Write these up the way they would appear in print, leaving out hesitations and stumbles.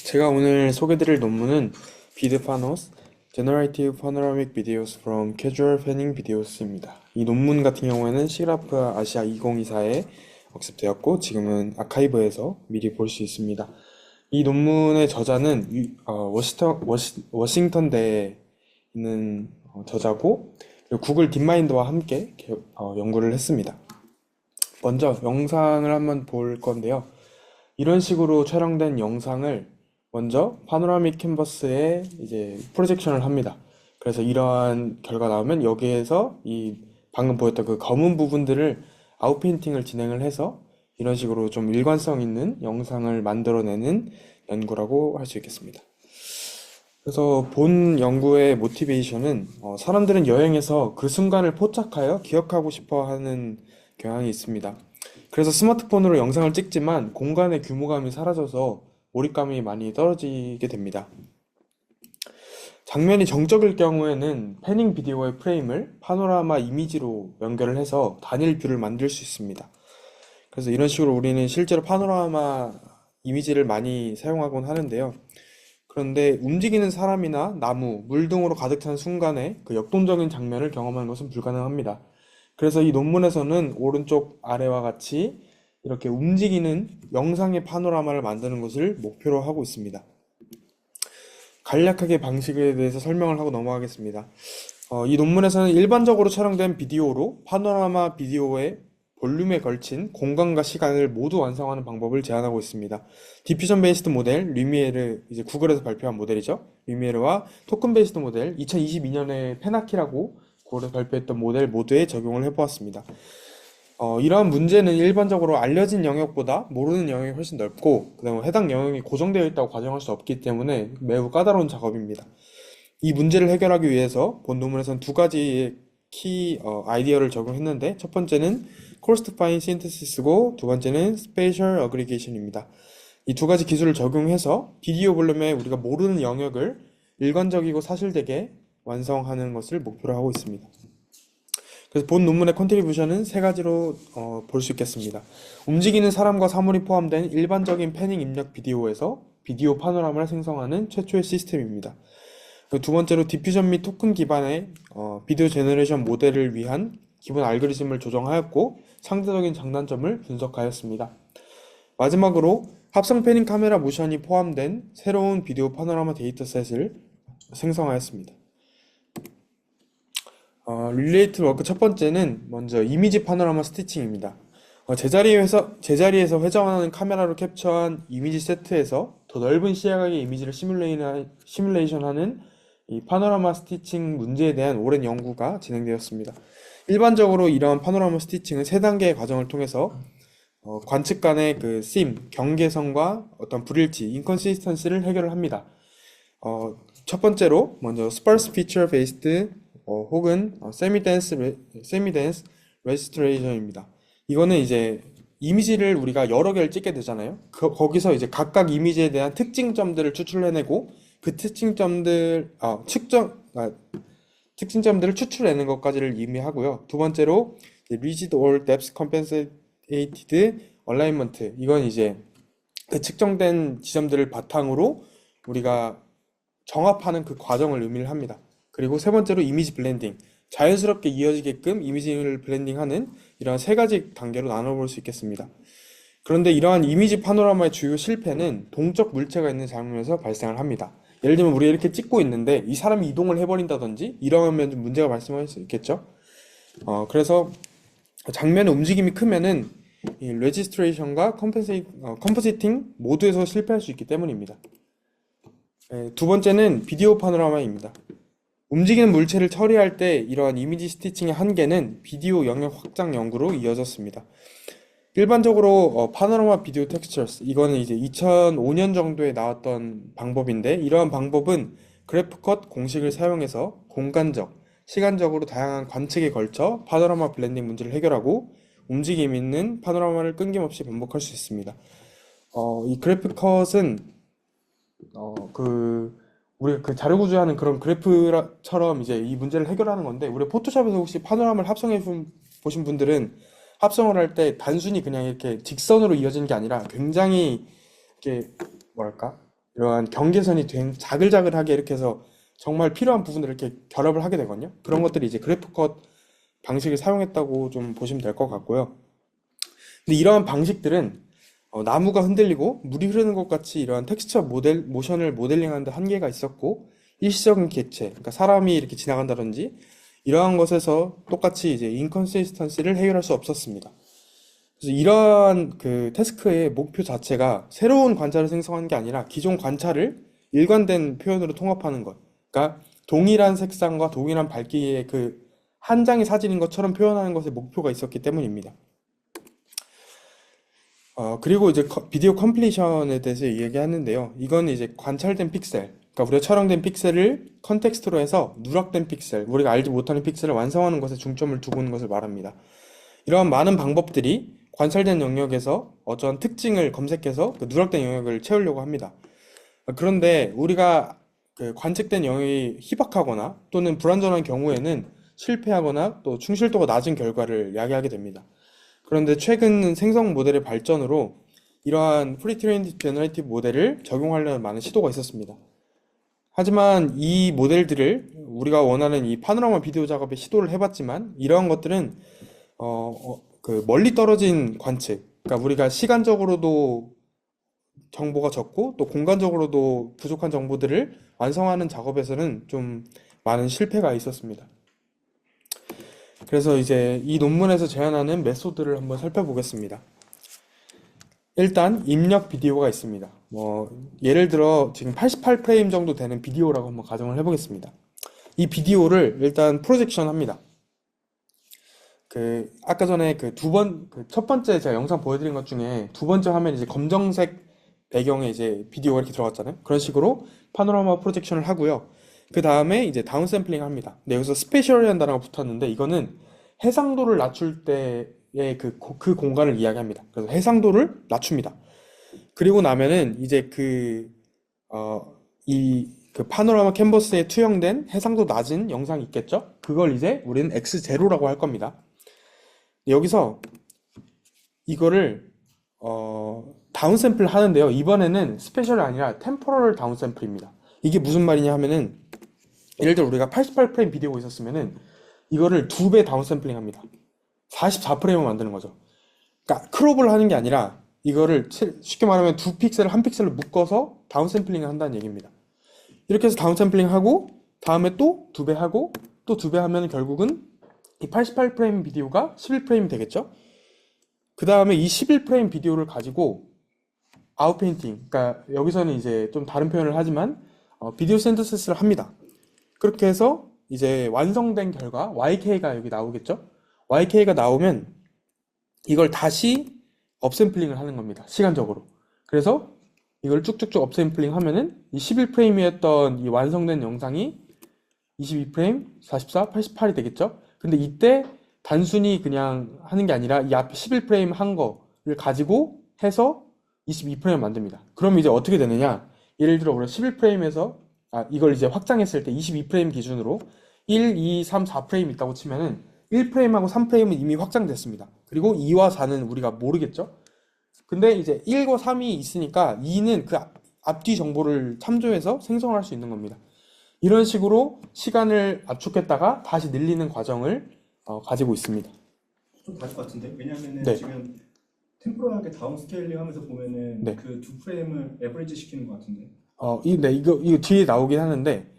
제가 오늘 소개드릴 논문은 비드파노스 Generative Panoramic Videos from Casual Panning Videos입니다. 이 논문 같은 경우에는 시그라프 아시아 2024에 억습되었고 지금은 아카이브에서 미리 볼 수 있습니다. 이 논문의 저자는 워싱턴대에 있는 저자고 그리고 구글 딥마인드와 함께 연구를 했습니다. 먼저 영상을 한번 볼 건데요. 이런 식으로 촬영된 영상을 먼저 파노라믹 캔버스에 이제 프로젝션을 합니다. 그래서 이러한 결과 나오면 여기에서 이 방금 보였던 그 검은 부분들을 아웃페인팅을 진행을 해서 이런 식으로 좀 일관성 있는 영상을 만들어내는 연구라고 할 수 있겠습니다. 그래서 본 연구의 모티베이션은 사람들은 여행에서 그 순간을 포착하여 기억하고 싶어 하는 경향이 있습니다. 그래서 스마트폰으로 영상을 찍지만 공간의 규모감이 사라져서 몰입감이 많이 떨어지게 됩니다. 장면이 정적일 경우에는 패닝 비디오의 프레임을 파노라마 이미지로 연결을 해서 단일 뷰를 만들 수 있습니다. 그래서 이런 식으로 우리는 실제로 파노라마 이미지를 많이 사용하곤 하는데요. 그런데 움직이는 사람이나 나무, 물 등으로 가득 찬 순간에 그 역동적인 장면을 경험하는 것은 불가능합니다. 그래서 이 논문에서는 오른쪽 아래와 같이 이렇게 움직이는 영상의 파노라마를 만드는 것을 목표로 하고 있습니다. 간략하게 방식에 대해서 설명을 하고 넘어가겠습니다. 이 논문에서는 일반적으로 촬영된 비디오로 파노라마 비디오의 볼륨에 걸친 공간과 시간을 모두 완성하는 방법을 제안하고 있습니다. 디퓨전 베이스드 모델, 루미에르, 이제 구글에서 발표한 모델이죠. 루미에르와 토큰 베이스드 모델, 2022년에 페나키라고 구글에서 발표했던 모델 모두에 적용을 해보았습니다. 이러한 문제는 일반적으로 알려진 영역보다 모르는 영역이 훨씬 넓고, 그다음에 해당 영역이 고정되어 있다고 가정할 수 없기 때문에 매우 까다로운 작업입니다. 이 문제를 해결하기 위해서 본 논문에서는 두 가지의 키 아이디어를 적용했는데, 첫 번째는 코스트 파인 신테시스고 두 번째는 스페이셜 어그리게이션입니다. 이 두 가지 기술을 적용해서 비디오 볼륨에 우리가 모르는 영역을 일관적이고 사실되게 완성하는 것을 목표로 하고 있습니다. 그래서 본 논문의 컨트리뷰션은 세 가지로 볼 수 있겠습니다. 움직이는 사람과 사물이 포함된 일반적인 패닝 입력 비디오에서 비디오 파노라마를 생성하는 최초의 시스템입니다. 두 번째로 디퓨전 및 토큰 기반의 비디오 제너레이션 모델을 위한 기본 알고리즘을 조정하였고 상대적인 장단점을 분석하였습니다. 마지막으로 합성 패닝 카메라 모션이 포함된 새로운 비디오 파노라마 데이터셋을 생성하였습니다. 릴레이트 워크 첫 번째는 먼저 이미지 파노라마 스티칭입니다. 제자리에서 회전하는 카메라로 캡처한 이미지 세트에서 더 넓은 시야각의 이미지를 시뮬레이션하는 이 파노라마 스티칭 문제에 대한 오랜 연구가 진행되었습니다. 일반적으로 이러한 파노라마 스티칭은 세 단계의 과정을 통해서 관측 간의 그 경계선과 어떤 불일치, 인컨시스턴시를 해결을 합니다. 첫 번째로 먼저 sparse feature based 혹은 semi-dense restoration입니다. 이거는 이제 이미지를 우리가 여러 개를 찍게 되잖아요. 거기서 이제 각각 이미지에 대한 특징점들을 추출해내고 그 특징점들을 추출해내는 것까지를 의미하고요. 두 번째로 rigid or depth compensated alignment. 이건 이제 그 측정된 지점들을 바탕으로 우리가 정합하는 그 과정을 의미를 합니다. 그리고 세 번째로 이미지 블렌딩. 자연스럽게 이어지게끔 이미지를 블렌딩하는 이러한 세 가지 단계로 나눠볼 수 있겠습니다. 그런데 이러한 이미지 파노라마의 주요 실패는 동적 물체가 있는 장면에서 발생을 합니다. 예를 들면 우리가 이렇게 찍고 있는데 이 사람이 이동을 해버린다든지 이러면 좀 문제가 발생할 수 있겠죠. 그래서 장면의 움직임이 크면은 이 레지스트레이션과 컴포지팅 모두에서 실패할 수 있기 때문입니다. 두 번째는 비디오 파노라마입니다. 움직이는 물체를 처리할 때 이러한 이미지 스티칭의 한계는 비디오 영역 확장 연구로 이어졌습니다. 일반적으로 파노라마 비디오 텍스처스, 이거는 이제 2005년 정도에 나왔던 방법인데, 이러한 방법은 그래프컷 공식을 사용해서 공간적, 시간적으로 다양한 관측에 걸쳐 파노라마 블렌딩 문제를 해결하고 움직임 있는 파노라마를 끊김없이 반복할 수 있습니다. 이 그래프컷은 우리가 그 자료 구조하는 그런 그래프처럼 이제 이 문제를 해결하는 건데, 우리 포토샵에서 혹시 파노라마를 합성해 보신 분들은 합성을 할 때 단순히 그냥 이렇게 직선으로 이어지는 게 아니라 굉장히 이렇게 뭐랄까 이러한 경계선이 자글자글하게 이렇게 해서 정말 필요한 부분을 이렇게 결합을 하게 되거든요. 그런 것들이 이제 그래프 컷 방식을 사용했다고 좀 보시면 될 것 같고요. 근데 이러한 방식들은 나무가 흔들리고 물이 흐르는 것 같이 이러한 텍스처 모션을 모델링하는 데 한계가 있었고, 일시적인 객체, 그러니까 사람이 이렇게 지나간다든지 이러한 것에서 똑같이 이제 인컨시스턴시를 해결할 수 없었습니다. 그래서 이러한 그 태스크의 목표 자체가 새로운 관찰을 생성하는 게 아니라 기존 관찰을 일관된 표현으로 통합하는 것. 그러니까 동일한 색상과 동일한 밝기의 그 한 장의 사진인 것처럼 표현하는 것에 목표가 있었기 때문입니다. 그리고 이제 비디오 컴플리션에 대해서 이야기하는데요. 이건 이제 관찰된 픽셀, 그러니까 우리가 촬영된 픽셀을 컨텍스트로 해서 누락된 픽셀, 우리가 알지 못하는 픽셀을 완성하는 것에 중점을 두고 있는 것을 말합니다. 이러한 많은 방법들이 관찰된 영역에서 어떠한 특징을 검색해서 그 누락된 영역을 채우려고 합니다. 그런데 우리가 그 관측된 영역이 희박하거나 또는 불완전한 경우에는 실패하거나 또 충실도가 낮은 결과를 야기하게 됩니다. 그런데 최근 생성 모델의 발전으로 이러한 프리트레인드 제너레이티브 모델을 적용하려는 많은 시도가 있었습니다. 하지만 이 모델들을 우리가 원하는 이 파노라마 비디오 작업에 시도를 해봤지만 이러한 것들은 그 멀리 떨어진 관측, 그러니까 우리가 시간적으로도 정보가 적고 또 공간적으로도 부족한 정보들을 완성하는 작업에서는 좀 많은 실패가 있었습니다. 그래서 이제 이 논문에서 제안하는 메소드를 한번 살펴보겠습니다. 일단 입력 비디오가 있습니다. 예를 들어 지금 88프레임 정도 되는 비디오라고 한번 가정을 해보겠습니다. 이 비디오를 일단 프로젝션 합니다. 아까 전에 첫 번째 제가 영상 보여드린 것 중에 두 번째 화면이 이제 검정색 배경에 이제 비디오가 이렇게 들어갔잖아요. 그런 식으로 파노라마 프로젝션을 하고요. 그 다음에 이제 다운샘플링 합니다. 근데 여기서 스페셜이라는 단어가 붙었는데 이거는 해상도를 낮출 때의 그 공간을 이야기합니다. 그래서 해상도를 낮춥니다. 그리고 나면은 이제 그 파노라마 캔버스에 투영된 해상도 낮은 영상이 있겠죠? 그걸 이제 우리는 X0라고 할 겁니다. 여기서 이거를 다운샘플 하는데요. 이번에는 스페셜이 아니라 템포럴 다운샘플입니다. 이게 무슨 말이냐 하면은 예를 들어 우리가 88프레임 비디오가 있었으면은 이거를 2배 다운샘플링 합니다. 44프레임을 만드는 거죠. 그러니까 크롭을 하는 게 아니라 이거를 쉽게 말하면 두 픽셀을 한 픽셀로 묶어서 다운샘플링을 한다는 얘기입니다. 이렇게 해서 다운샘플링 하고 다음에 또 2배 하고 또 2배 하면 결국은 이 88프레임 비디오가 11프레임이 되겠죠? 그 다음에 이 11프레임 비디오를 가지고 아웃페인팅, 그러니까 여기서는 이제 좀 다른 표현을 하지만 비디오 신테시스를 합니다. 그렇게 해서 이제 완성된 결과 YK가 여기 나오겠죠? YK가 나오면 이걸 다시 업샘플링을 하는 겁니다. 시간적으로. 그래서 이걸 쭉쭉쭉 업샘플링 하면은 이 11프레임이었던 이 완성된 영상이 22프레임, 44, 88이 되겠죠? 근데 이때 단순히 그냥 하는 게 아니라 이 앞에 11프레임 한 거를 가지고 해서 22프레임 만듭니다. 그럼 이제 어떻게 되느냐? 예를 들어 우리가 11프레임에서 이걸 이제 확장했을 때 22프레임 기준으로 1, 2, 3, 4프레임 있다고 치면은 1프레임하고 3프레임은 이미 확장됐습니다. 그리고 2와 4는 우리가 모르겠죠? 근데 이제 1과 3이 있으니까 2는 그 앞뒤 정보를 참조해서 생성을 할 수 있는 겁니다. 이런 식으로 시간을 압축했다가 다시 늘리는 과정을 가지고 있습니다. 좀 다를 것 같은데? 왜냐면은 네. 지금 템포럴하게 다운 스케일링 하면서 보면은 네. 그 두 프레임을 에버리지 시키는 것 같은데? 네, 이거 뒤에 나오긴 하는데,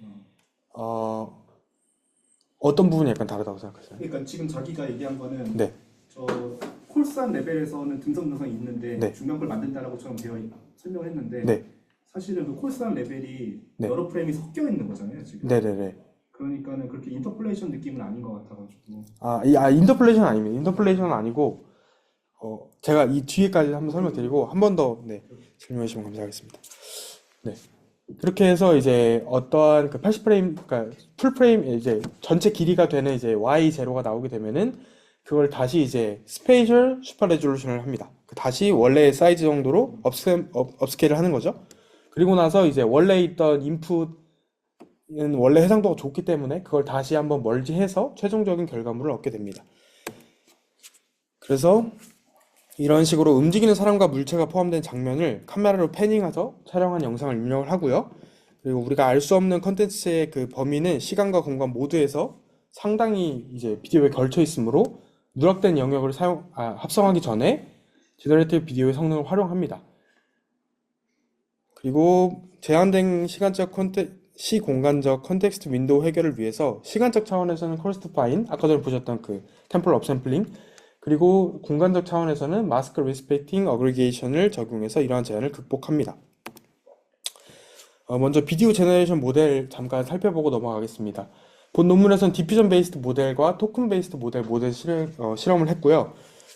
어떤 부분이 약간 다르다고 생각하세요? 그러니까 지금 자기가 얘기한 거는 네. 저 콜스한 레벨에서는 등성이 있는데 네. 중요한 걸 만든다라고처럼 설명을 했는데 네. 사실은 그 콜스한 레벨이 네. 여러 프레임이 섞여 있는 거잖아요, 지금. 네네네. 그러니까는 그렇게 인터폴레이션 느낌은 아닌 것 같아가지고. 인터폴레이션 아닙니다. 인터폴레이션은 아니고, 제가 이 뒤에까지 한번 설명드리고, 한 번 더, 네, 설명해 주시면 감사하겠습니다. 네. 그렇게 해서 이제 어떠한 80프레임, 그러니까 풀프레임, 이제 전체 길이가 되는 이제 Y0가 나오게 되면은, 그걸 다시 이제 스페이셜 슈퍼 레졸루션을 합니다. 다시 원래의 사이즈 정도로 업스케일을 하는 거죠. 그리고 나서 이제 원래 있던 인풋은 원래 해상도가 좋기 때문에 그걸 다시 한번 멀지해서 최종적인 결과물을 얻게 됩니다. 그래서 이런 식으로 움직이는 사람과 물체가 포함된 장면을 카메라로 패닝해서 촬영한 영상을 입력을 하고요. 그리고 우리가 알 수 없는 컨텐츠의 그 범위는 시간과 공간 모두에서 상당히 이제 비디오에 걸쳐 있으므로 누락된 영역을 합성하기 전에 제너레이티브 비디오의 성능을 활용합니다. 그리고 제한된 시공간적 컨텍스트 윈도우 해결을 위해서 시간적 차원에서는 콜스트 파인, 아까 전에 보셨던 그 템포럴 업샘플링, 그리고 공간적 차원에서는 마스크 리스펙팅 어그리게이션을 적용해서 이러한 제한을 극복합니다. 먼저 비디오 제너레이션 모델 잠깐 살펴보고 넘어가겠습니다. 본 논문에서는 디퓨전 베이스드 모델과 토큰 베이스드 모델 실험을 했고요.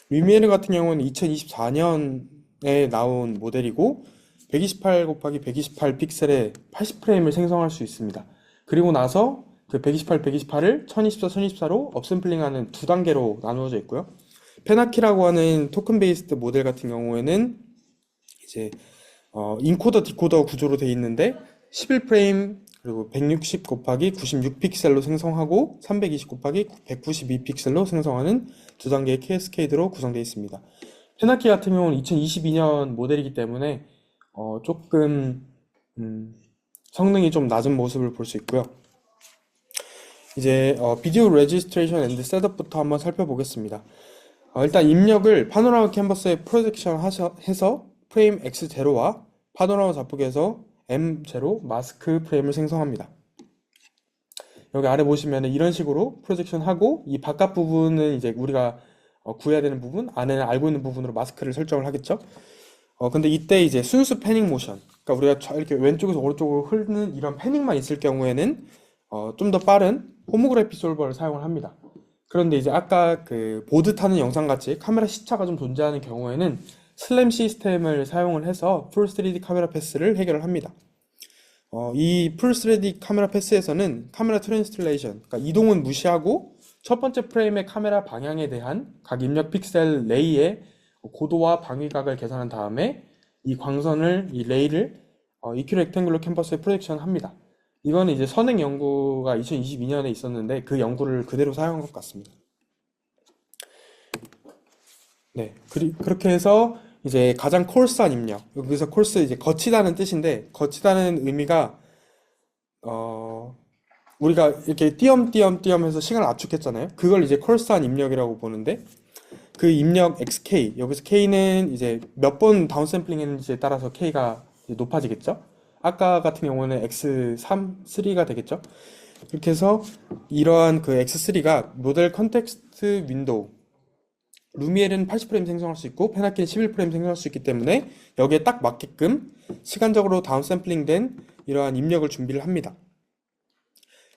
루미에르 같은 경우는 2024년에 나온 모델이고 128 곱하기 128 픽셀에 80프레임을 생성할 수 있습니다. 그리고 나서 그 128, 128을 1024, 1024로 업샘플링하는 두 단계로 나누어져 있고요. 페나키라고 하는 토큰 베이스드 모델 같은 경우에는 이제 인코더 디코더 구조로 되어 있는데 11프레임 그리고 160 곱하기 96 픽셀로 생성하고 320 곱하기 192 픽셀로 생성하는 두 단계의 캐스케이드로 구성되어 있습니다. 페나키 같은 경우는 2022년 모델이기 때문에 조금 성능이 좀 낮은 모습을 볼 수 있고요. 이제 비디오 레지스트레이션 앤드 셋업부터 한번 살펴보겠습니다. 일단 입력을 파노라마 캔버스에 프로젝션 해서 프레임 X0와 파노라마 좌표에서 M0 마스크 프레임을 생성합니다. 여기 아래 보시면 이런 식으로 프로젝션 하고 이 바깥 부분은 이제 우리가 구해야 되는 부분, 안에는 알고 있는 부분으로 마스크를 설정을 하겠죠. 근데 이때 이제 순수 패닝 모션, 그러니까 우리가 이렇게 왼쪽에서 오른쪽으로 흐르는 이런 패닝만 있을 경우에는 좀 더 빠른 호모그래피 솔버를 사용을 합니다. 그런데 이제 아까 그 보드 타는 영상 같이 카메라 시차가 좀 존재하는 경우에는 슬램 시스템을 사용을 해서 풀 3D 카메라 패스를 해결을 합니다. 이 풀 3D 카메라 패스에서는 카메라 트랜스틸레이션, 그러니까 이동은 무시하고 첫 번째 프레임의 카메라 방향에 대한 각 입력 픽셀 레이의 고도와 방위각을 계산한 다음에 이 광선을, 이 레이를 EQ 렉탱글러 캔버스에 프로젝션 합니다. 이거는 이제 선행 연구가 2022년에 있었는데 그 연구를 그대로 사용한 것 같습니다. 네, 그렇게 해서 이제 가장 콜스한 입력, 여기서 콜스 이제 거치다는 뜻인데 거치다는 의미가 우리가 이렇게 띄엄띄엄 해서 시간을 압축했잖아요. 그걸 이제 콜스한 입력이라고 보는데 그 입력 XK, 여기서 K는 이제 몇 번 다운샘플링 했는지에 따라서 K가 높아지겠죠. 아까 같은 경우는 X3, 3가 되겠죠. 이렇게 해서 이러한 그 X3가 모델 컨텍스트 윈도우, 루미엘은 80프레임 생성할 수 있고 페나키는 11프레임 생성할 수 있기 때문에 여기에 딱 맞게끔 시간적으로 다운샘플링된 이러한 입력을 준비를 합니다.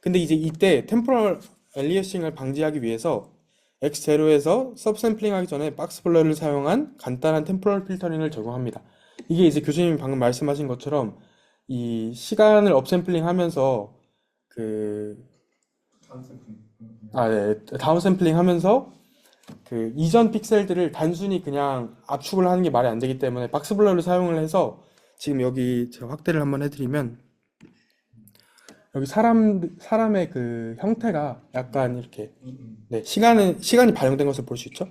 근데 이제 이때 템포럴 엘리어싱을 방지하기 위해서 X0에서 서브샘플링 하기 전에 박스 블러를 사용한 간단한 템포럴 필터링을 적용합니다. 이게 이제 교수님이 방금 말씀하신 것처럼 이 시간을 업샘플링 하면서 다운샘플링 하면서 그 이전 픽셀들을 단순히 그냥 압축을 하는 게 말이 안 되기 때문에 박스 블러를 사용을 해서 지금 여기 제가 확대를 한번 해드리면 여기 사람의 그 형태가 약간 이렇게 네, 시간이 반영된 것을 볼 수 있죠.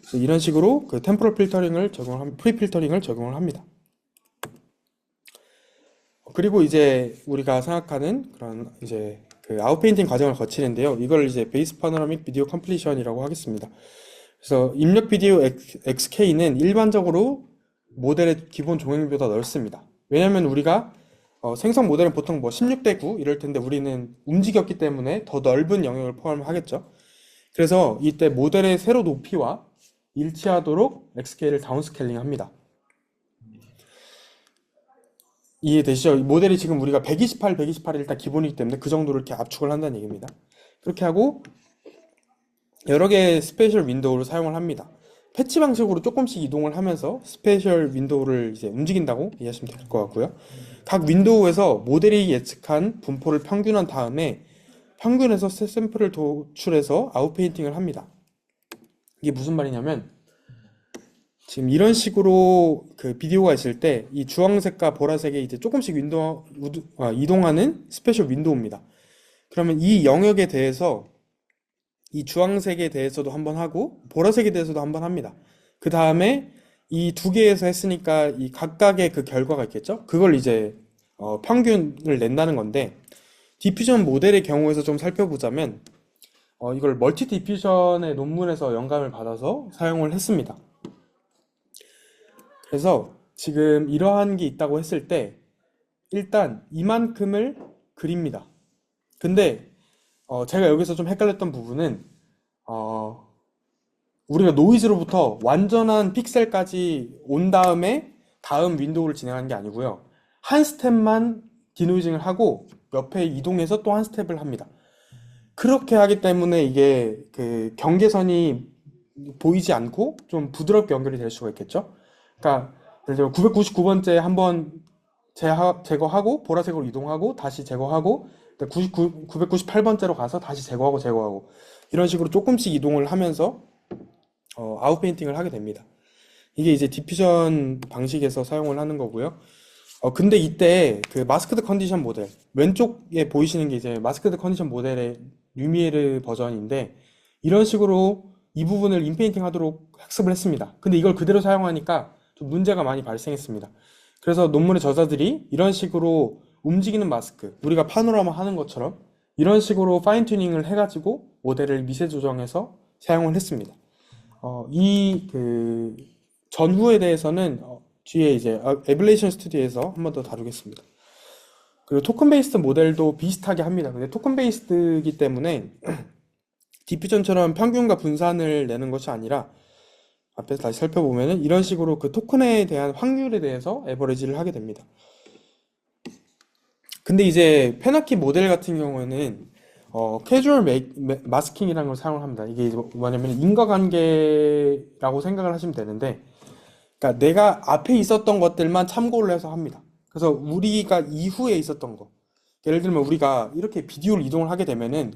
그래서 이런 식으로 그 템포럴 필터링을 프리 필터링을 적용을 합니다. 그리고 이제 우리가 생각하는 그런 이제 그 아웃페인팅 과정을 거치는데요. 이걸 이제 베이스 파노라믹 비디오 컴플리션이라고 하겠습니다. 그래서 입력 비디오 XK는 일반적으로 모델의 기본 종횡비보다 넓습니다. 왜냐하면 우리가 생성 모델은 보통 뭐 16:9 이럴 텐데 우리는 움직였기 때문에 더 넓은 영역을 포함하겠죠. 그래서 이때 모델의 세로 높이와 일치하도록 XK를 다운스케일링 합니다. 이해되시죠? 모델이 지금 우리가 128, 128이 일단 기본이기 때문에 그 정도로 이렇게 압축을 한다는 얘기입니다. 그렇게 하고 여러 개의 스페셜 윈도우를 사용을 합니다. 패치 방식으로 조금씩 이동을 하면서 스페셜 윈도우를 이제 움직인다고 이해하시면 될 것 같고요. 각 윈도우에서 모델이 예측한 분포를 평균한 다음에 평균에서 샘플을 도출해서 아웃페인팅을 합니다. 이게 무슨 말이냐면 지금 이런 식으로 그 비디오가 있을 때 이 주황색과 보라색에 이제 조금씩 이동하는 스페셜 윈도우입니다. 그러면 이 영역에 대해서 이 주황색에 대해서도 한번 하고 보라색에 대해서도 한번 합니다. 그 다음에 이 두 개에서 했으니까 이 각각의 그 결과가 있겠죠? 그걸 이제 평균을 낸다는 건데 디퓨전 모델의 경우에서 좀 살펴보자면 이걸 멀티 디퓨전의 논문에서 영감을 받아서 사용을 했습니다. 그래서 지금 이러한 게 있다고 했을 때 일단 이만큼을 그립니다. 근데 제가 여기서 좀 헷갈렸던 부분은 어, 우리가 노이즈로부터 완전한 픽셀까지 온 다음에 다음 윈도우를 진행하는 게 아니고요. 한 스텝만 디노이징을 하고 옆에 이동해서 또 한 스텝을 합니다. 그렇게 하기 때문에 이게 그 경계선이 보이지 않고 좀 부드럽게 연결이 될 수가 있겠죠. 그러니까 예를 들어 999번째 한번 제거하고 보라색으로 이동하고 다시 제거하고 998번째로 가서 다시 제거하고 이런 식으로 조금씩 이동을 하면서 아웃페인팅을 하게 됩니다. 이게 이제 디퓨전 방식에서 사용을 하는 거고요. 근데 이때 그 마스크드 컨디션 모델 왼쪽에 보이시는 게 이제 마스크드 컨디션 모델의 루미에르 버전인데 이런 식으로 이 부분을 인페인팅 하도록 학습을 했습니다. 근데 이걸 그대로 사용하니까 좀 문제가 많이 발생했습니다. 그래서 논문의 저자들이 이런 식으로 움직이는 마스크, 우리가 파노라마 하는 것처럼 이런 식으로 파인 튜닝을 해가지고 모델을 미세 조정해서 사용을 했습니다. 이 그 전후에 대해서는 뒤에 이제 에블레이션 스튜디오에서 한 번 더 다루겠습니다. 그리고 토큰 베이스드 모델도 비슷하게 합니다. 근데 토큰 베이스드이기 때문에 디퓨전처럼 평균과 분산을 내는 것이 아니라 앞에서 다시 살펴보면은 이런 식으로 그 토큰에 대한 확률에 대해서 에버리지를 하게 됩니다. 근데 이제 페나키 모델 같은 경우에는 캐주얼 마스킹이라는 걸 사용을 합니다. 이게 뭐냐면 인과관계라고 생각을 하시면 되는데, 그러니까 내가 앞에 있었던 것들만 참고를 해서 합니다. 그래서 우리가 이후에 있었던 거, 예를 들면 우리가 이렇게 비디오를 이동을 하게 되면은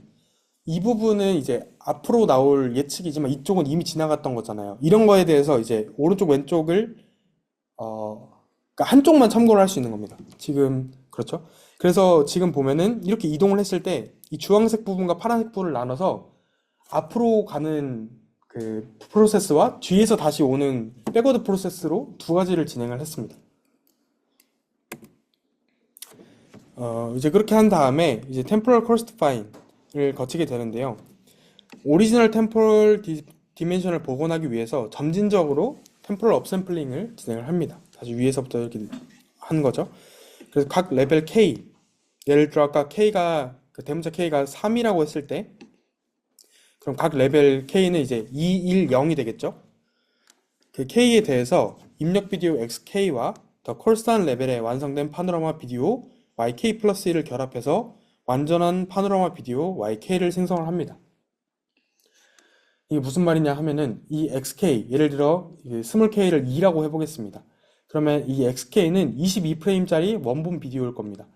이 부분은 이제 앞으로 나올 예측이지만 이쪽은 이미 지나갔던 거잖아요. 이런 거에 대해서 이제 오른쪽 왼쪽을 그러니까 한쪽만 참고를 할 수 있는 겁니다. 지금 그렇죠? 그래서 지금 보면은 이렇게 이동을 했을 때 이 주황색 부분과 파란색 부분을 나눠서 앞으로 가는 그 프로세스와 뒤에서 다시 오는 백워드 프로세스로 두 가지를 진행을 했습니다. 이제 그렇게 한 다음에 이제 템포럴 커스트 파인을 거치게 되는데요. 오리지널 템포럴 디멘션을 복원하기 위해서 점진적으로 템포럴 업샘플링을 진행을 합니다. 다시 위에서부터 이렇게 하는 거죠. 그래서 각 레벨 K, 예를 들어 아까 K가 그 대문자 K가 3이라고 했을 때 그럼 각 레벨 K는 이제 2, 1, 0이 되겠죠. 그 K에 대해서 입력 비디오 XK와 더 콜스한 레벨에 완성된 파노라마 비디오 YK 플러스 1을 결합해서 완전한 파노라마 비디오 YK를 생성을 합니다. 이게 무슨 말이냐 하면은 이 XK, 예를 들어 스몰 K를 2라고 해보겠습니다. 그러면 이 XK는 22프레임짜리 원본 비디오일 겁니다.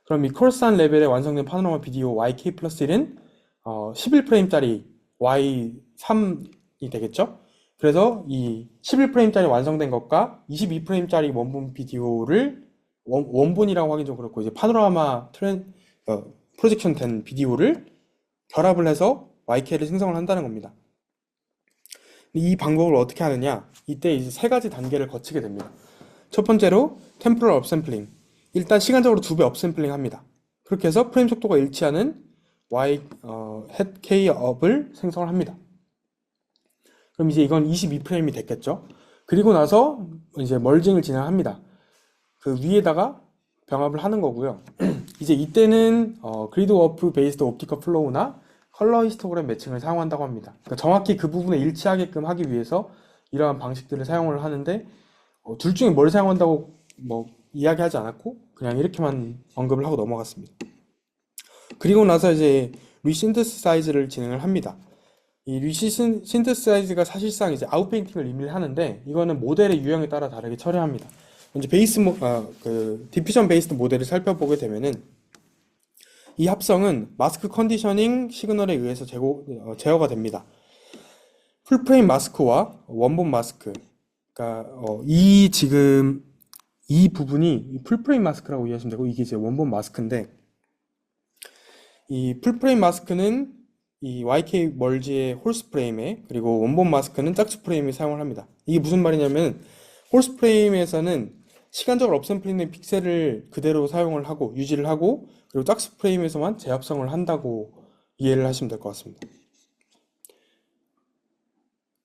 그럼 이 콜스한 레벨에 완성된 파노라마 비디오 YK 플러스 1은 11프레임짜리 Y3이 되겠죠? 그래서 이 11프레임짜리 완성된 것과 22프레임짜리 원본 비디오를 원본이라고 하긴 좀 그렇고 이제 파노라마 프로젝션 된 비디오를 결합을 해서 YK를 생성을 한다는 겁니다. 이 방법을 어떻게 하느냐? 이때 이제 세 가지 단계를 거치게 됩니다. 첫 번째로 템포럴 업샘플링. 일단 시간적으로 2배 업샘플링 합니다. 그렇게 해서 프레임 속도가 일치하는 head K 업을 생성을 합니다. 그럼 이제 이건 22프레임이 됐겠죠? 그리고 나서 이제 멀징을 진행합니다. 그 위에다가 병합을 하는 거고요. 이제 이때는 그리드 워프 베이스드 옵티컬 플로우나 컬러 히스토그램 매칭을 사용한다고 합니다. 그러니까 정확히 그 부분에 일치하게끔 하기 위해서 이러한 방식들을 사용을 하는데 둘 중에 뭘 사용한다고 뭐 이야기하지 않았고 그냥 이렇게만 언급을 하고 넘어갔습니다. 그리고 나서 이제 리신테사이즈를 진행을 합니다. 이 리신테사이즈가 사실상 이제 아웃페인팅을 의미를 하는데 이거는 모델의 유형에 따라 다르게 처리합니다. 이제 디퓨전 베이스드 모델을 살펴보게 되면은 이 합성은 마스크 컨디셔닝 시그널에 의해서 제어가 됩니다. 풀프레임 마스크와 원본 마스크, 그러니까 지금 이 부분이 풀프레임 마스크라고 이해하시면 되고 이게 이제 원본 마스크인데 이 풀프레임 마스크는 이 YK 멀지의 홀스 프레임에 그리고 원본 마스크는 짝수 프레임에 사용을 합니다. 이게 무슨 말이냐면 홀스 프레임에서는 시간적으로 업샘플링된 픽셀을 그대로 사용을 하고 유지를 하고 그리고 짝수 프레임에서만 재합성을 한다고 이해를 하시면 될 것 같습니다.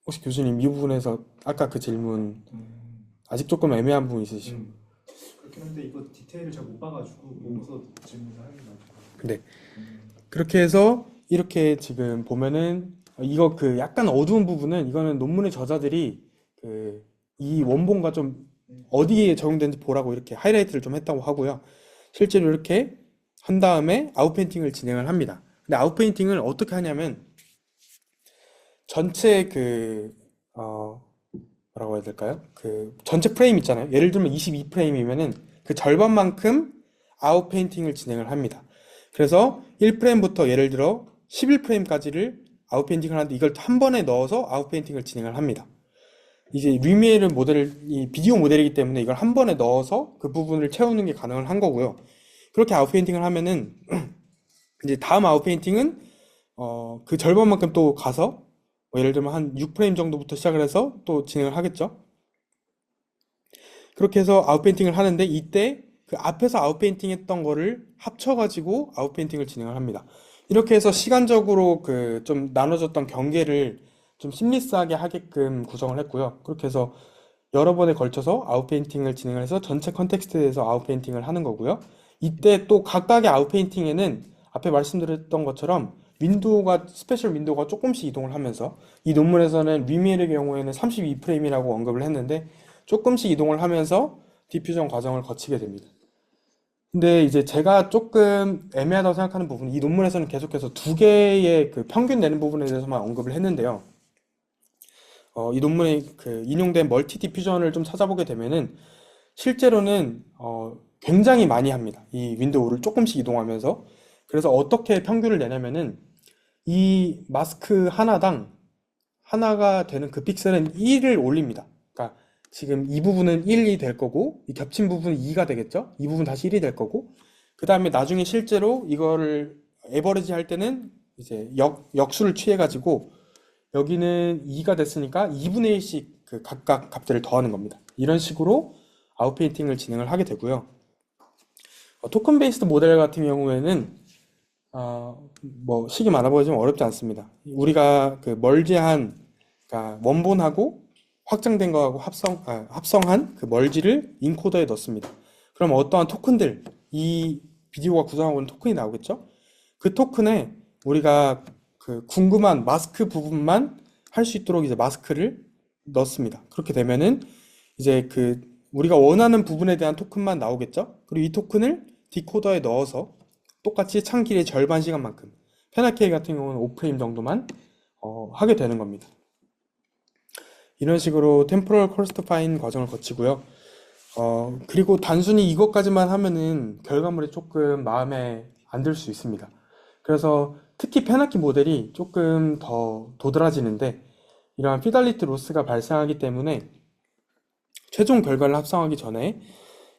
혹시 교수님 이 부분에서 아까 그 질문 아직 조금 애매한 부분 있으시죠? 그렇긴 한데 이거 디테일을 잘 못 봐가지고 보고서 질문을 하는 거 같아요. 네. 그렇게 해서 이렇게 지금 보면은 이거 그 약간 어두운 부분은 이거는 논문의 저자들이 그 이 원본과 좀 어디에 적용되는지 보라고 이렇게 하이라이트를 좀 했다고 하고요. 실제로 이렇게 한 다음에 아웃페인팅을 진행을 합니다. 근데 아웃페인팅을 어떻게 하냐면 전체 뭐라고 해야 될까요? 그 전체 프레임 있잖아요. 예를 들면 22프레임이면은 그 절반만큼 아웃페인팅을 진행을 합니다. 그래서 1프레임부터 예를 들어 11프레임까지를 아웃페인팅을 하는데 이걸 한 번에 넣어서 아웃페인팅을 진행을 합니다. 이제 루미에르 이 비디오 모델이기 때문에 이걸 한 번에 넣어서 그 부분을 채우는 게 가능을 한 거고요. 그렇게 아웃페인팅을 하면은 이제 다음 아웃페인팅은 그 절반만큼 또 가서 예를 들면 한 6프레임 정도부터 시작을 해서 또 진행을 하겠죠. 그렇게 해서 아웃페인팅을 하는데 이때 그 앞에서 아웃페인팅 했던 거를 합쳐가지고 아웃페인팅을 진행을 합니다. 이렇게 해서 시간적으로 그 좀 나눠졌던 경계를 좀 심리스하게 하게끔 구성을 했고요. 그렇게 해서 여러 번에 걸쳐서 아웃페인팅을 진행을 해서 전체 컨텍스트에서 아웃페인팅을 하는 거고요. 이때 또 각각의 아웃페인팅에는 앞에 말씀드렸던 것처럼 스페셜 윈도우가 조금씩 이동을 하면서 이 논문에서는 루미에르의 경우에는 32프레임이라고 언급을 했는데 조금씩 이동을 하면서 디퓨전 과정을 거치게 됩니다. 근데 이제 제가 조금 애매하다고 생각하는 부분은 이 논문에서는 계속해서 두 개의 그 평균 내는 부분에 대해서만 언급을 했는데요. 이 논문에 그 인용된 멀티 디퓨전을 좀 찾아보게 되면은 실제로는 굉장히 많이 합니다. 이 윈도우를 조금씩 이동하면서. 그래서 어떻게 평균을 내냐면은 이 마스크 하나가 되는 그 픽셀은 1을 올립니다. 그러니까 지금 이 부분은 1이 될 거고 이 겹친 부분은 2가 되겠죠? 이 부분 다시 1이 될 거고 그 다음에 나중에 실제로 이거를 에버리지 할 때는 이제 역수를 취해 가지고 여기는 2가 됐으니까 2분의 1씩 그 각각 값들을 더하는 겁니다. 이런 식으로 아웃페인팅을 진행을 하게 되고요. 토큰 베이스드 모델 같은 경우에는 뭐 식이 많아보이지만 어렵지 않습니다. 우리가 그 멀지한 그러니까 원본하고 확장된 거하고 합성한 그 멀지를 인코더에 넣습니다. 그럼 어떠한 토큰들, 이 비디오가 구성하고 있는 토큰이 나오겠죠? 그 토큰에 우리가 그 궁금한 마스크 부분만 할 수 있도록 이제 마스크를 넣습니다. 그렇게 되면은 이제 그 우리가 원하는 부분에 대한 토큰만 나오겠죠? 그리고 이 토큰을 디코더에 넣어서 똑같이 창 길이의 절반 시간만큼 페나케이 같은 경우는 5프레임 정도만 하게 되는 겁니다. 이런 식으로 템포럴 클러스터파인 과정을 거치고요. 그리고 단순히 이것까지만 하면은 결과물이 조금 마음에 안 들 수 있습니다. 그래서 특히 페나키 모델이 조금 더 도드라지는데 이러한 피달리티 로스가 발생하기 때문에 최종 결과를 합성하기 전에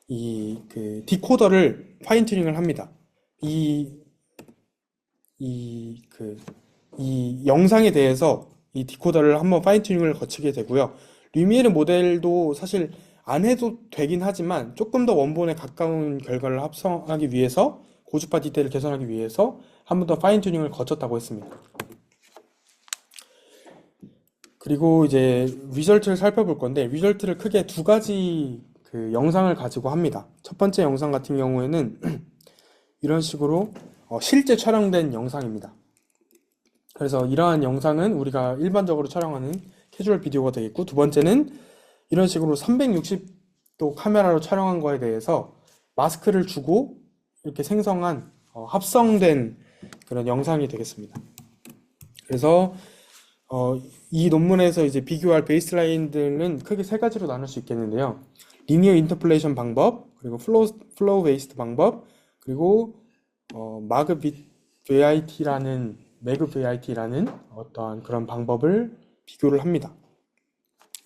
그 디코더를 파인 튜닝을 합니다. 이 영상에 대해서 이 디코더를 한번 파인 튜닝을 거치게 되고요. 루미에르 모델도 사실 안 해도 되긴 하지만 조금 더 원본에 가까운 결과를 합성하기 위해서 고주파 디테일을 개선하기 위해서 한 번 더 파인 튜닝을 거쳤다고 했습니다. 그리고 이제 리절트를 살펴볼 건데 리절트를 크게 두 가지 그 영상을 가지고 합니다. 첫 번째 영상 같은 경우에는 이런 식으로 실제 촬영된 영상입니다. 그래서 이러한 영상은 우리가 일반적으로 촬영하는 캐주얼 비디오가 되겠고 두 번째는 이런 식으로 360도 카메라로 촬영한 거에 대해서 마스크를 주고 이렇게 생성한 합성된 그런 영상이 되겠습니다. 그래서 이 논문에서 이제 비교할 베이스라인들은 크게 세 가지로 나눌 수 있겠는데요. 리니어 인터폴레이션 방법, 그리고 플로우 베이스드 방법, 그리고 매그 VIT라는 어떠한 그런 방법을 비교를 합니다.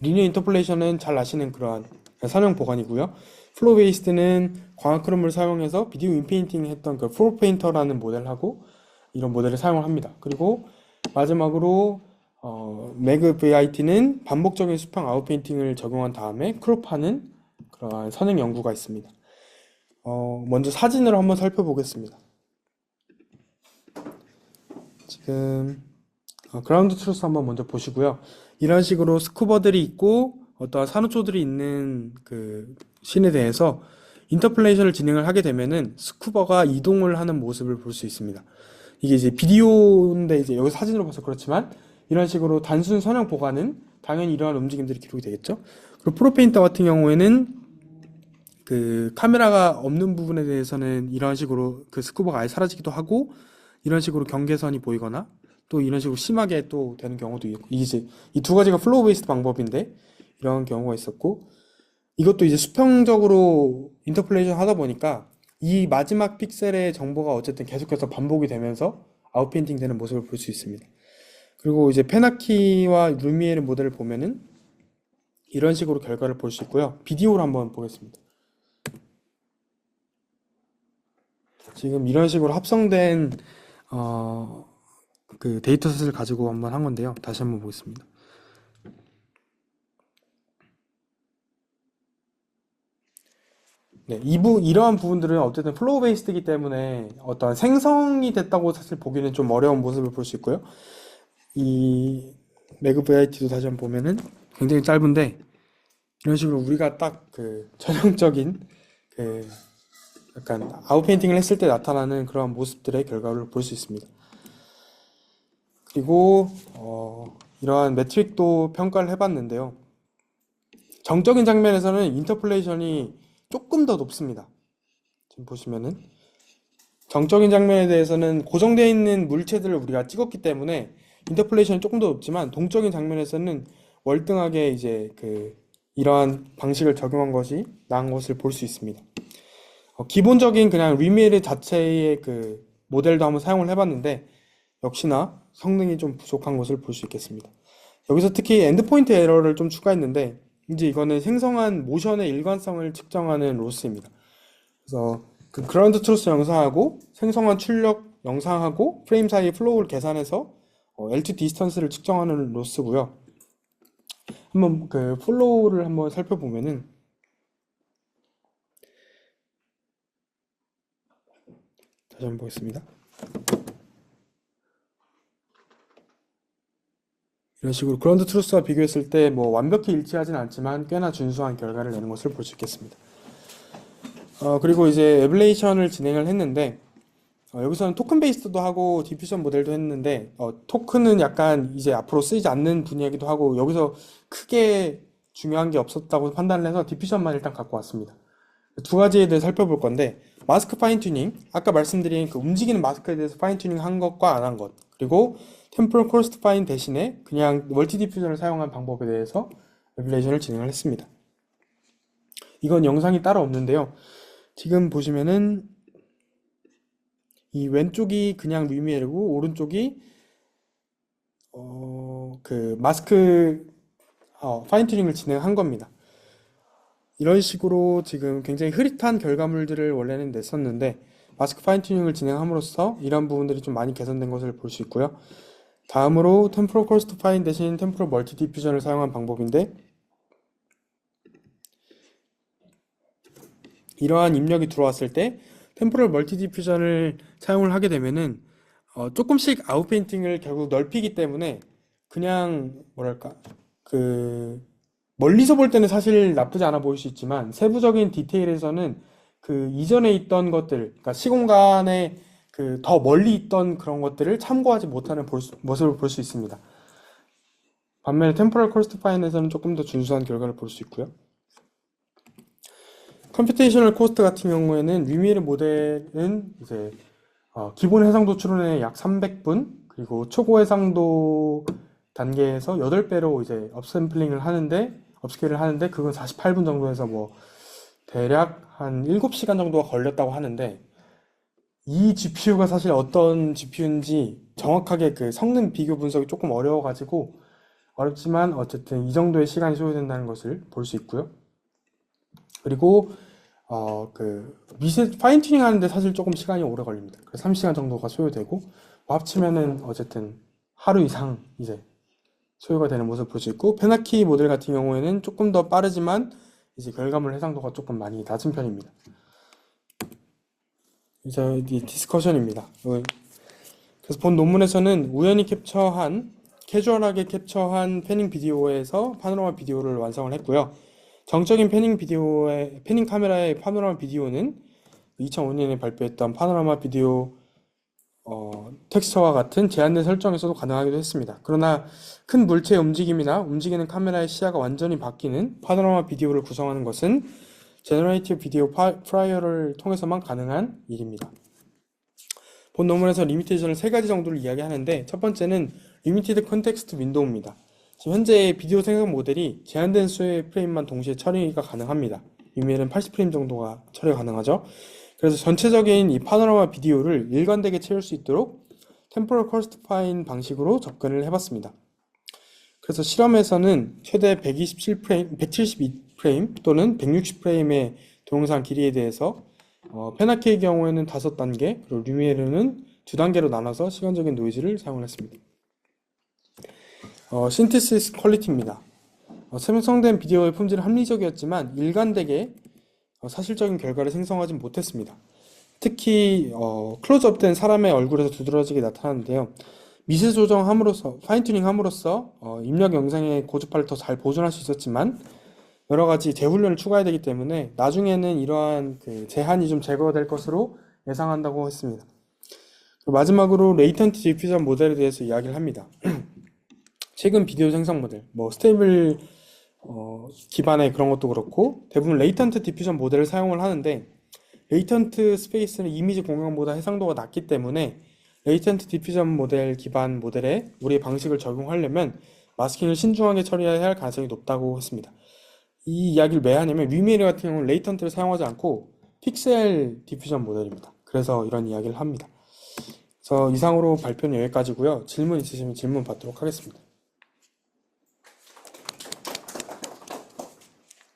리니어 인터폴레이션은 잘 아시는 그러한 선형 보관이고요. 플로우 베이스드는 광학 흐름을 사용해서 비디오 인페인팅 했던 그 플로우 페인터라는 모델하고 이런 모델을 사용을 합니다. 그리고 마지막으로 매그 VIT는 반복적인 수평 아웃페인팅을 적용한 다음에 크롭하는 그러한 선행 연구가 있습니다. 먼저 사진으로 한번 살펴보겠습니다. 지금 그라운드 트루스 한번 먼저 보시고요. 이런 식으로 스쿠버들이 있고 어떠한 산호초들이 있는 그 씬에 대해서 인터폴레이션을 진행을 하게 되면은 스쿠버가 이동을 하는 모습을 볼 수 있습니다. 이게 이제 비디오인데 이제 여기 사진으로 봐서 그렇지만 이런 식으로 단순 선형 보관은 당연히 이러한 움직임들이 기록이 되겠죠. 그리고 프로페인터 같은 경우에는 그 카메라가 없는 부분에 대해서는 이런 식으로 그 스쿠버가 아예 사라지기도 하고 이런 식으로 경계선이 보이거나 또 이런 식으로 심하게 또 되는 경우도 있고 이제 이 두 가지가 플로우 베이스드 방법인데 이런 경우가 있었고 이것도 이제 수평적으로 인터폴레이션 하다 보니까 이 마지막 픽셀의 정보가 어쨌든 계속해서 반복이 되면서 아웃페인팅 되는 모습을 볼 수 있습니다. 그리고 이제 페나키와 루미에르 모델을 보면은 이런 식으로 결과를 볼 수 있고요. 비디오로 한번 보겠습니다. 지금 이런 식으로 합성된 그 데이터셋을 가지고 한번 한 건데요. 다시 한번 보겠습니다. 네, 이러한 부분들은 어쨌든 플로우 베이스드이기 때문에 어떤 생성이 됐다고 사실 보기는 좀 어려운 모습을 볼 수 있고요. 이 매그 VIT도 다시 한번 보면은 굉장히 짧은데 이런 식으로 우리가 딱 그 전형적인 그 약간 아웃페인팅을 했을 때 나타나는 그러한 모습들의 결과를 볼 수 있습니다. 그리고 이러한 매트릭도 평가를 해봤는데요. 정적인 장면에서는 인터폴레이션이 조금 더 높습니다. 지금 보시면은 정적인 장면에 대해서는 고정되어 있는 물체들을 우리가 찍었기 때문에 인터폴레이션이 조금 더 높지만 동적인 장면에서는 월등하게 이제 그 이러한 방식을 적용한 것이 나은 것을 볼 수 있습니다. 기본적인 그냥 리미에르 자체의 그 모델도 한번 사용을 해봤는데 역시나 성능이 좀 부족한 것을 볼 수 있겠습니다. 여기서 특히 엔드포인트 에러를 좀 추가했는데 이제 이거는 생성한 모션의 일관성을 측정하는 로스입니다. 그래서 그 그라운드 트루스 영상하고 생성한 출력 영상하고 프레임 사이의 플로우를 계산해서 L2 디스턴스를 측정하는 로스고요. 한번 그 플로우를 한번 살펴보면은 다시 한번 보겠습니다. 이런 식으로 그라운드 트루스와 비교했을 때 뭐 완벽히 일치하진 않지만 꽤나 준수한 결과를 내는 것을 볼 수 있겠습니다. 그리고 이제 에블레이션을 진행을 했는데 여기서는 토큰 베이스도 하고 디퓨전 모델도 했는데 토큰은 약간 이제 앞으로 쓰이지 않는 분야이기도 하고 여기서 크게 중요한 게 없었다고 판단을 해서 디퓨전만 일단 갖고 왔습니다. 두 가지에 대해 살펴볼 건데 마스크 파인 튜닝, 아까 말씀드린 그 움직이는 마스크에 대해서 파인 튜닝 한 것과 안 한 것, 그리고 템포럴 코스트 파인 대신에 그냥 멀티 디퓨전을 사용한 방법에 대해서 에뷸레이션을 진행을 했습니다. 이건 영상이 따로 없는데요. 지금 보시면은 이 왼쪽이 그냥 루미에르고 오른쪽이 그 마스크 파인 튜닝을 진행한 겁니다. 이런 식으로 지금 굉장히 흐릿한 결과물들을 원래는 냈었는데 마스크 파인 튜닝을 진행함으로써 이런 부분들이 좀 많이 개선된 것을 볼 수 있고요. 다음으로 템포럴 코스트 파인 대신 템포럴 멀티 디퓨전을 사용한 방법인데 이러한 입력이 들어왔을 때 템포럴 멀티 디퓨전을 사용을 하게 되면은 조금씩 아웃페인팅을 결국 넓히기 때문에 그냥 뭐랄까 그 멀리서 볼 때는 사실 나쁘지 않아 보일 수 있지만 세부적인 디테일에서는 그 이전에 있던 것들, 그러니까 시공간에 그 더 멀리 있던 그런 것들을 참고하지 못하는 모습을 볼 수 있습니다. 반면에 템포럴 코스트 파인에서는 조금 더 준수한 결과를 볼 수 있고요. 컴퓨테이셔널 코스트 같은 경우에는 루미에르 모델은 이제 기본 해상도 추론에 약 300분 그리고 초고 해상도 단계에서 8배로 이제 업샘플링을 하는데 업스케일을 하는데 그건 48분 정도에서 뭐 대략 한 7시간 정도가 걸렸다고 하는데 이 GPU가 사실 어떤 GPU인지 정확하게 그 성능 비교 분석이 조금 어려워가지고 어렵지만 어쨌든 이 정도의 시간이 소요된다는 것을 볼 수 있고요. 그리고 그 파인 튜닝 하는데 사실 조금 시간이 오래 걸립니다. 그래서 3시간 정도가 소요되고 합치면은 어쨌든 하루 이상 이제 소요가 되는 모습을 볼 수 있고, 페나키 모델 같은 경우에는 조금 더 빠르지만 이제 결과물 해상도가 조금 많이 낮은 편입니다. 이제 이 디스커션입니다. 그래서 본 논문에서는 우연히 캐주얼하게 캡처한 패닝 비디오에서 파노라마 비디오를 완성을 했고요. 정적인 패닝 카메라의 파노라마 비디오는 2005년에 발표했던 파노라마 비디오 텍스처와 같은 제한된 설정에서도 가능하기도 했습니다. 그러나 큰 물체의 움직임이나 움직이는 카메라의 시야가 완전히 바뀌는 파노라마 비디오를 구성하는 것은 제너레이티브 비디오 프라이어를 통해서만 가능한 일입니다. 본 논문에서 리미테이션을 세 가지 정도를 이야기하는데, 첫 번째는 리미티드 컨텍스트 윈도우입니다. 지금 현재 비디오 생성 모델이 제한된 수의 프레임만 동시에 처리가 가능합니다. 유미엘은 80프레임 정도가 처리가 가능하죠. 그래서 전체적인 이 파노라마 비디오를 일관되게 채울 수 있도록 템포럴 커스트파인 방식으로 접근을 해봤습니다. 그래서 실험에서는 최대 127프레임, 172프레임 또는 160프레임의 동영상 길이에 대해서 페나키의 경우에는 5단계, 그리고 루미에르는 2단계로 나눠서 시간적인 노이즈를 사용을 했습니다. 신테시스 퀄리티입니다. 생성된 비디오의 품질은 합리적이었지만 일관되게 사실적인 결과를 생성하지 못했습니다. 특히 클로즈업된 사람의 얼굴에서 두드러지게 나타나는데요. 미세 조정함으로써, 파인튜닝함으로써 입력 영상의 고주파를 더 잘 보존할 수 있었지만 여러 가지 재훈련을 추가해야 되기 때문에 나중에는 이러한 제한이 좀 제거될 것으로 예상한다고 했습니다. 마지막으로 레이턴트 디퓨전 모델에 대해서 이야기를 합니다. 최근 비디오 생성 모델, 스테이블 기반의 그런 것도 그렇고 대부분 레이턴트 디퓨전 모델을 사용을 하는데, 레이턴트 스페이스는 이미지 공간보다 해상도가 낮기 때문에 레이턴트 디퓨전 모델 기반 모델에 우리의 방식을 적용하려면 마스킹을 신중하게 처리해야 할 가능성이 높다고 했습니다. 이 이야기를 왜 하냐면 루미에르 같은 경우는 레이턴트를 사용하지 않고 픽셀 디퓨전 모델입니다. 그래서 이런 이야기를 합니다. 그래서 이상으로 발표는 여기까지고요. 질문 있으시면 질문 받도록 하겠습니다.